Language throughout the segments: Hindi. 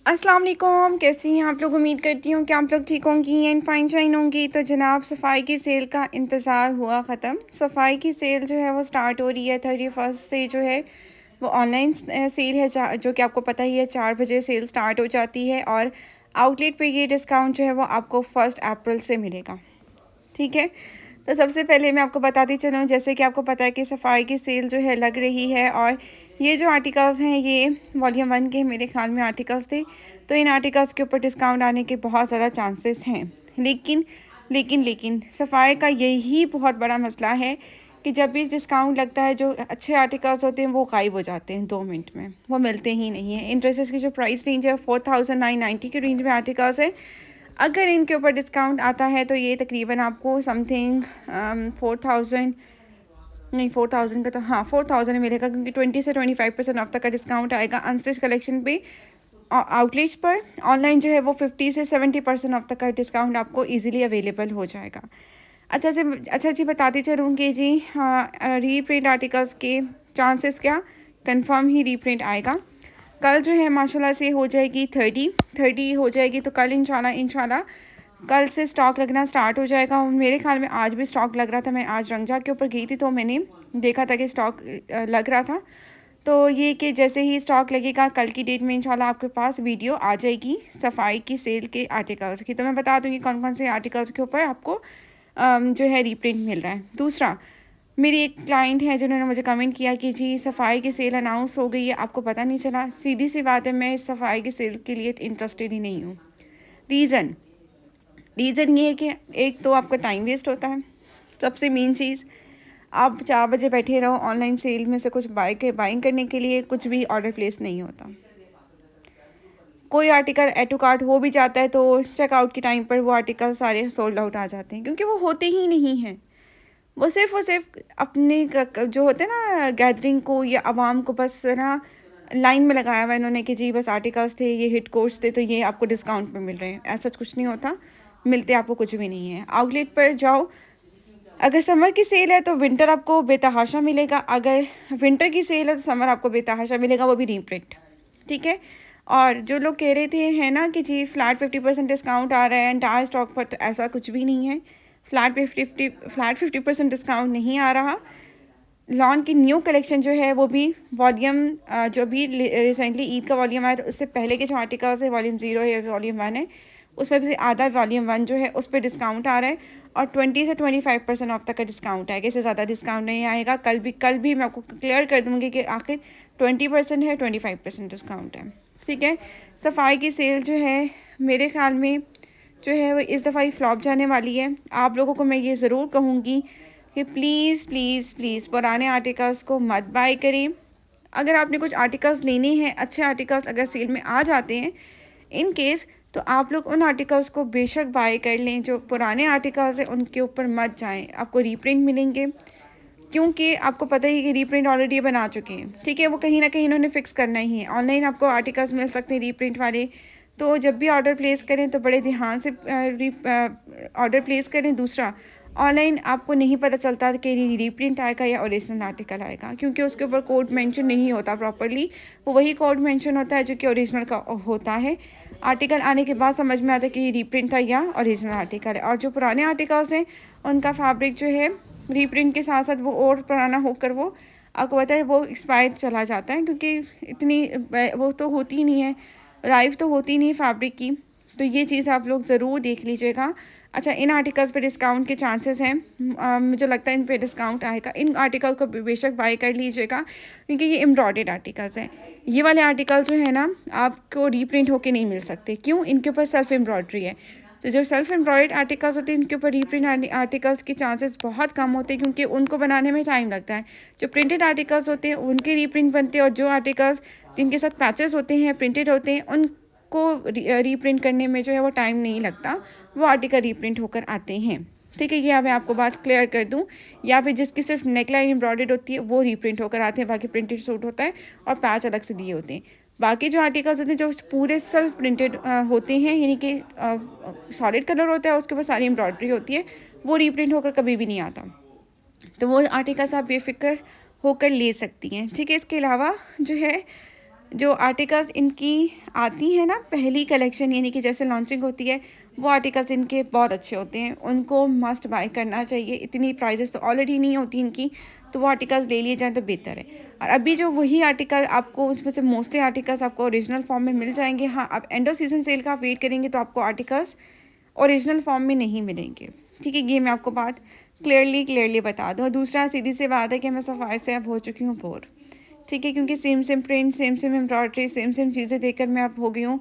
अस्सलाम वालेकुम, कैसी हैं आप लोग। उम्मीद करती हूँ कि आप लोग ठीक होंगी एंड फाइन शाइन होंगी। तो जनाब, सफाई की सेल का इंतज़ार हुआ ख़त्म। सफाई की सेल जो है वो स्टार्ट हो रही है 31st से। जो है वो ऑनलाइन सेल है, जो कि आपको पता ही है 4 बजे सेल स्टार्ट हो जाती है। और आउटलेट पे ये डिस्काउंट जो है वो आपको 1 अप्रैल से मिलेगा। ठीक है, तो सबसे पहले मैं आपको बताती चलूँ, जैसे कि आपको पता है कि सफाई की सेल जो है लग रही है। और ये जो आर्टिकल्स हैं ये वॉल्यूम 1 के मेरे ख्याल में आर्टिकल्स थे। तो इन आर्टिकल्स के ऊपर डिस्काउंट आने के बहुत ज़्यादा चांसेस हैं। लेकिन लेकिन लेकिन सफाई का यही बहुत बड़ा मसला है कि जब भी डिस्काउंट लगता है, जो अच्छे आर्टिकल्स होते हैं वो गायब हो जाते हैं 2 मिनट में, वो मिलते ही नहीं हैं। इन ड्रेसेस की जो प्राइस रेंज है 4990 के रेंज में आर्टिकल्स है। अगर इनके ऊपर डिस्काउंट आता है तो ये तकरीबन आपको समथिंग 4000, नहीं 4000 का तो हाँ 4000 मिलेगा, क्योंकि 20 से 25% ऑफ तक का डिस्काउंट आएगा अनस्टिच कलेक्शन पे आउटलेट्स पर। ऑनलाइन जो है वो 50 से 70% ऑफ तक का डिस्काउंट आपको इजीली अवेलेबल हो जाएगा। अच्छा जी, बताती चलूँगी जी। हाँ, रीप्रिंट आर्टिकल्स के चांसेस क्या, कंफर्म ही रीप्रिंट आएगा। कल जो है माशाल्लाह से हो जाएगी 30 हो जाएगी। तो कल इंशाल्लाह कल से स्टॉक लगना स्टार्ट हो जाएगा। मेरे ख्याल में आज भी स्टॉक लग रहा था। मैं आज रंगजा के ऊपर गई थी तो मैंने देखा था कि स्टॉक लग रहा था। तो ये कि जैसे ही स्टॉक लगेगा कल की डेट में इंशाल्लाह आपके पास वीडियो आ जाएगी सफाई की सेल के आर्टिकल्स की। तो मैं बता दूँगी कौन कौन से आर्टिकल्स के ऊपर आपको जो है रीप्रिंट मिल रहा है। दूसरा, मेरी एक क्लाइंट है जिन्होंने मुझे कमेंट किया कि जी सफाई की सेल अनाउंस हो गई है, आपको पता नहीं चला। सीधी सी बात है, मैं सफाई की सेल के लिए इंटरेस्टेड ही नहीं हूँ। रीज़न रीज़न ये है कि एक तो आपका टाइम वेस्ट होता है। सबसे मेन चीज़, आप 4 बजे बैठे रहो ऑनलाइन सेल में से कुछ बाइंग करने के लिए, कुछ भी ऑर्डर प्लेस नहीं होता। कोई आर्टिकल एड टू कार्ट हो भी जाता है तो चेकआउट के टाइम पर वो आर्टिकल सारे सोल्ड आउट आ जाते हैं, क्योंकि वो होते ही नहीं हैं। वो सिर्फ अपने जो होते हैं ना गैदरिंग को या आवाम को बस ना लाइन में लगाया हुआ इन्होंने कि जी बस आर्टिकल्स थे, ये हिट कोर्स थे तो ये आपको डिस्काउंट पे मिल रहे हैं। ऐसा कुछ नहीं होता, मिलते आपको कुछ भी नहीं है। आउटलेट पर जाओ, अगर समर की सेल है तो विंटर आपको बेतहाशा मिलेगा, अगर विंटर की सेल है तो समर आपको बेतहाशा मिलेगा, वो भी रीप्रिंट। ठीक है। और जो लोग कह रहे थे है ना कि जी फ्लैट 50% डिस्काउंट आ रहा है एंटायर स्टॉक पर, तो ऐसा कुछ भी नहीं है। फ्लैट 50% डिस्काउंट नहीं आ रहा। लॉन की न्यू कलेक्शन जो है वो भी वॉल्यूम जो भी रिसेंटली ईद का वॉल्यूम आया, तो उससे पहले के जो आर्टिकल्स है वॉल्यूम 0 या वॉल्यूम 1 है, उसमें से आधा वॉल्यूम 1 जो है उस पर डिस्काउंट आ रहा है। और 20 से 25% ऑफ तक का डिस्काउंट आएगा, इससे ज़्यादा डिस्काउंट नहीं आएगा। कल भी मैं आपको क्लियर कर दूँगी कि आखिर 20% है, 25% डिस्काउंट है। ठीक है। सफाई की सेल जो है मेरे ख्याल में जो है वो इस दफ़ा ही फ्लॉप जाने वाली है। आप लोगों को मैं ये ज़रूर कहूँगी कि प्लीज़ प्लीज़ प्लीज़ पुराने आर्टिकल्स को मत बाय करें। अगर आपने कुछ आर्टिकल्स लेने हैं, अच्छे आर्टिकल्स अगर सेल में आ जाते हैं इन केस, तो आप लोग उन आर्टिकल्स को बेशक बाय कर लें। जो पुराने आर्टिकल्स हैं उनके ऊपर मत जाएं, आपको रीप्रिंट मिलेंगे, क्योंकि आपको पता ही है कि रीप्रिंट ऑलरेडी बना चुके हैं। ठीक है, वो कहीं ना कहीं इन्होंने फिक्स करना ही है। ऑनलाइन आपको आर्टिकल्स मिल सकते हैं रीप्रिंट वाले, तो जब भी ऑर्डर प्लेस करें तो बड़े ध्यान से ऑर्डर प्लेस करें। दूसरा, ऑनलाइन आपको नहीं पता चलता कि रीप्रिंट आएगा या ओरिजिनल आर्टिकल आएगा, क्योंकि उसके ऊपर कोड मेंशन नहीं होता प्रॉपरली। वो वही कोड मेंशन होता है जो कि ओरिजिनल का होता है। आर्टिकल आने के बाद समझ में आता है कि ये रीप्रिंट है या ओरिजिनल आर्टिकल है। और जो पुराने आर्टिकल्स हैं उनका फैब्रिक जो है रीप्रिंट के साथ साथ वो और पुराना होकर वो आपको पता है वो एक्सपायर चला जाता है, क्योंकि इतनी वो तो होती ही नहीं है, लाइफ तो होती नहीं है फैब्रिक की। तो ये चीज़ आप लोग ज़रूर देख लीजिएगा। अच्छा, इन आर्टिकल्स पे डिस्काउंट के चांसेस हैं। मुझे लगता है इन पे डिस्काउंट आएगा। इन आर्टिकल को बेशक बाय कर लीजिएगा, क्योंकि ये एम्ब्रॉयडर्ड आर्टिकल्स हैं। ये वाले आर्टिकल्स जो है ना आपको रीप्रिंट होके नहीं मिल सकते। क्यों? इनके ऊपर सेल्फ एम्ब्रॉयडरी है। तो जो सेल्फ एम्ब्रॉयड आर्टिकल्स होते हैं इनके ऊपर रीप्रिंट आर्टिकल्स के चांसेस बहुत कम होते हैं, क्योंकि उनको बनाने में टाइम लगता है। जो प्रिंटेड आर्टिकल्स होते हैं उनके रीप्रिंट बनते हैं, और जो आर्टिकल्स जिनके साथ पैचेस होते हैं, प्रिंटेड होते हैं, उनको रीप्रिंट करने में जो है वो टाइम नहीं लगता, वो आर्टिकल रीप्रिंट होकर आते हैं। ठीक है, ये मैं आपको बात क्लियर कर दूं। या फिर जिसकी सिर्फ नेकलाइन एम्ब्रॉयडर्ड होती है वो रीप्रिंट होकर आते हैं, बाकी प्रिंटेड सूट होता है और पैच अलग से दिए होते हैं। बाकी जो आर्टिकल्स होते हैं जो पूरे सेल्फ प्रिंटेड होते हैं, यानी कि सॉलिड कलर होता है, उसके ऊपर सारी एम्ब्रॉयडरी होती है, वो रीप्रिंट होकर कभी भी नहीं आता। तो वो आर्टिकल्स आप बेफिक्र होकर ले सकती हैं। ठीक है, इसके अलावा जो है जो आर्टिकल्स इनकी आती है ना पहली कलेक्शन, यानी कि जैसे लॉन्चिंग होती है, वो आर्टिकल्स इनके बहुत अच्छे होते हैं, उनको मस्ट बाय करना चाहिए। इतनी प्राइजेस तो ऑलरेडी नहीं होती इनकी, तो वो आर्टिकल्स ले लिए जाएँ तो बेहतर है। और अभी जो वही आर्टिकल आपको उसमें से मोस्टली आर्टिकल्स आपको ओरिजिनल फॉर्म में मिल जाएंगे। हाँ, आप एंड ऑफ सीजन सेल का आप वेट करेंगे तो आपको आर्टिकल्स ओरिजिनल फॉर्म में नहीं मिलेंगे। ठीक है, ये मैं आपको बात क्लियरली बता दूँ। और दूसरा सीधी सी बात है कि मैं सफ़ाई से अब हो चुकी हूँ बोर। ठीक है, क्योंकि same same print, same same embroidery, same same चीज़ें देखकर मैं अब हो गई हूँ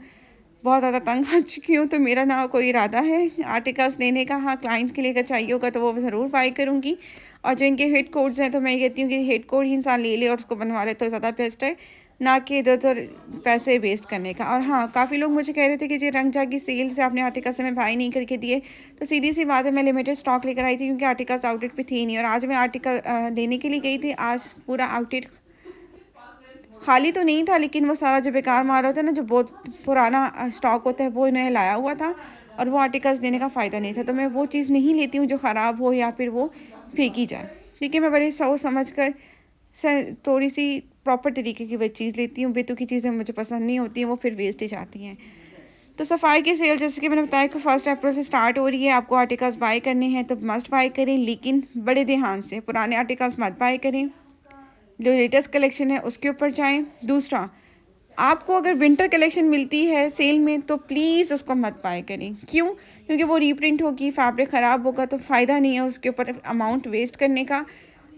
बहुत ज़्यादा तंग आ चुकी हूँ। तो मेरा ना कोई इरादा है आर्टिकल्स लेने का। हाँ, क्लाइंट्स के लिए अगर चाहिए होगा तो वो ज़रूर बाई करूँगी। और जो इनके हिट कोड्स हैं तो मैं ये कहती हूँ कि हिट कोड ही इंसान ले ले और उसको बनवा ले तो ज़्यादा बेस्ट है, ना कि इधर उधर पैसे वेस्ट करने का। और हाँ, काफ़ी लोग मुझे कह रहे थे कि जी रंग की सेल से आपने आर्टिकल्स हमें बाई नहीं करके दिए। तो सीधी सी बात है, मैं लिमिटेड स्टॉक लेकर आई थी क्योंकि आर्टिकल्स आउटलेट पे थी नहीं। और आज मैं आर्टिकल लेने के लिए गई थी, आज पूरा आउटलेट खाली तो नहीं था, लेकिन वो सारा जो बेकार माल होता है ना, जो बहुत पुराना स्टॉक होता है, वो इन्होंने लाया हुआ था और वो आर्टिकल्स देने का फ़ायदा नहीं था। तो मैं वो चीज़ नहीं लेती हूँ जो ख़राब हो या फिर वो फेंकी जाए। ठीक है, मैं बड़े सोच समझ कर थोड़ी सी प्रॉपर तरीके की वो चीज़ लेती हूँ। बेतुकी चीज़ें मुझे पसंद नहीं होती हैं, वो फिर वेस्ट ही जाती हैं। तो सफाई की सेल जैसे कि मैंने बताया कि 1 अप्रैल से स्टार्ट हो रही है। आपको आर्टिकल्स बाय करने हैं तो मस्ट बाय करें, लेकिन बड़े ध्यान से। पुराने आर्टिकल्स मत बाय करें, जो लेटेस्ट कलेक्शन है उसके ऊपर जाएं। दूसरा, आपको अगर विंटर कलेक्शन मिलती है सेल में तो प्लीज़ उसको मत बाय करें। क्यों? क्योंकि वो रीप्रिंट होगी, फैब्रिक ख़राब होगा, तो फ़ायदा नहीं है उसके ऊपर अमाउंट वेस्ट करने का।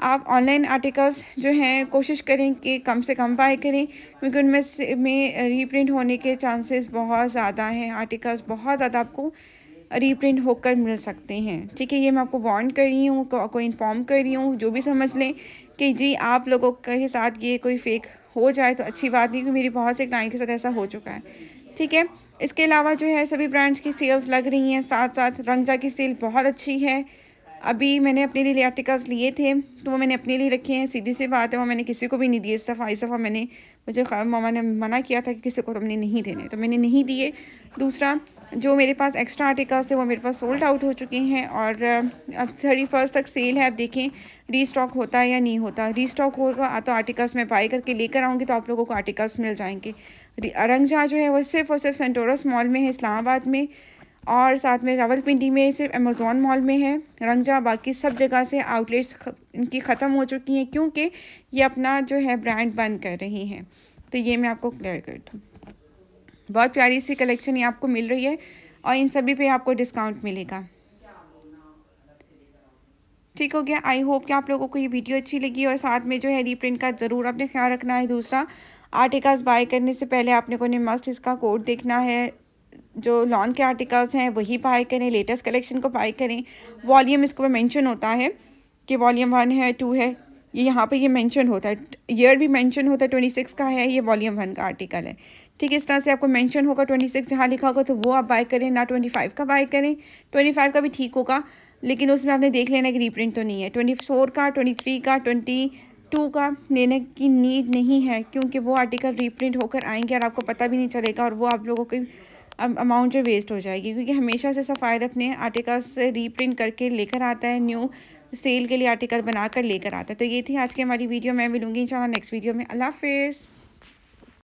आप ऑनलाइन आर्टिकल्स जो हैं कोशिश करें कि कम से कम बाय करें, क्योंकि उनमें से में रीप्रिंट होने के चांसेस बहुत ज़्यादा हैं। आर्टिकल्स बहुत ज़्यादा आपको रीप्रिंट होकर मिल सकते हैं। ठीक है, ये मैं आपको वार्न कर रही हूँ, को इन्फॉर्म कर रही हूँ। जो भी समझ लें कि जी आप लोगों के साथ ये कोई फेक हो जाए तो अच्छी बात नहीं, क्योंकि मेरी बहुत से क्लाइंट के साथ ऐसा हो चुका है। ठीक है, इसके अलावा जो है सभी ब्रांड्स की सेल्स लग रही हैं, साथ साथ रंगजा की सेल बहुत अच्छी है। अभी मैंने अपने लिए आर्टिकल्स लिए थे तो वो मैंने अपने लिए रखे हैं। सीधी सी बात है, वो मैंने किसी को भी नहीं दिए। इस दफ़ा मैंने मामा ने मना किया था कि किसी को तुमने नहीं देने, तो मैंने नहीं दिए। दूसरा, जो मेरे पास एक्स्ट्रा आर्टिकल्स थे वो मेरे पास सोल्ड आउट हो चुके हैं। और अब 31 तक सेल है। अब देखें रीस्टॉक होता है या नहीं होता। रीस्टॉक होगा तो आर्टिकल्स मैं बाई करके लेकर आऊँगी, तो आप लोगों को आर्टिकल्स मिल जाएंगे। रंगजा जो है वो सिर्फ़ और सिर्फ सेंटोरस मॉल में है, इस्लामाबाद में, और साथ में रावलपिंडी में सिर्फ अमेज़ॉन मॉल में है रंगजा। बाकी सब जगह से आउटलेट्स इनकी ख़त्म हो चुकी हैं, क्योंकि ये अपना जो है ब्रांड बंद कर रही हैं। तो ये मैं आपको क्लियर कर दूँ। बहुत प्यारी सी कलेक्शन ये आपको मिल रही है और इन सभी पे आपको डिस्काउंट मिलेगा। ठीक हो गया। आई होप कि आप लोगों को ये वीडियो अच्छी लगी, और साथ में जो है रीप्रिंट का ज़रूर आपने ख्याल रखना है। दूसरा, आर्टिकल्स बाय करने से पहले आपने को मस्ट इसका कोड देखना है। जो लॉन के आर्टिकल्स हैं वही बाय करें, लेटेस्ट कलेक्शन को बाय करें। वॉल्यूम इसको मेंशन होता है कि वॉल्यूम 1 है, 2 है, ये यहाँ पे ये मेंशन होता है। ईयर भी मेंशन होता है, 26 का है, ये वॉल्यूम 1 का आर्टिकल है। ठीक है, इस तरह से आपको मेंशन होगा 26 जहाँ लिखा होगा तो वो आप बाय करें, ना 25 का बाय करें। 25 का भी ठीक होगा, लेकिन उसमें आपने देख लेना कि रीप्रिंट तो नहीं है। 24 का, 23 का, 22 का लेने की नीड नहीं है, क्योंकि वो आर्टिकल रीप्रिंट होकर आएंगे और आपको पता भी नहीं चलेगा, और वो आप लोगों की अमाउंट जो वेस्ट हो जाएगी। क्योंकि हमेशा से सफ़ायर अपने आर्टिकल्स से रीप्रिंट करके लेकर आता है, न्यू सेल के लिए आर्टिकल बनाकर लेकर आता है। तो ये थी आज की हमारी वीडियो। मैं मिलूंगी इंशाल्लाह नेक्स्ट वीडियो में। अल्लाह हाफिज़।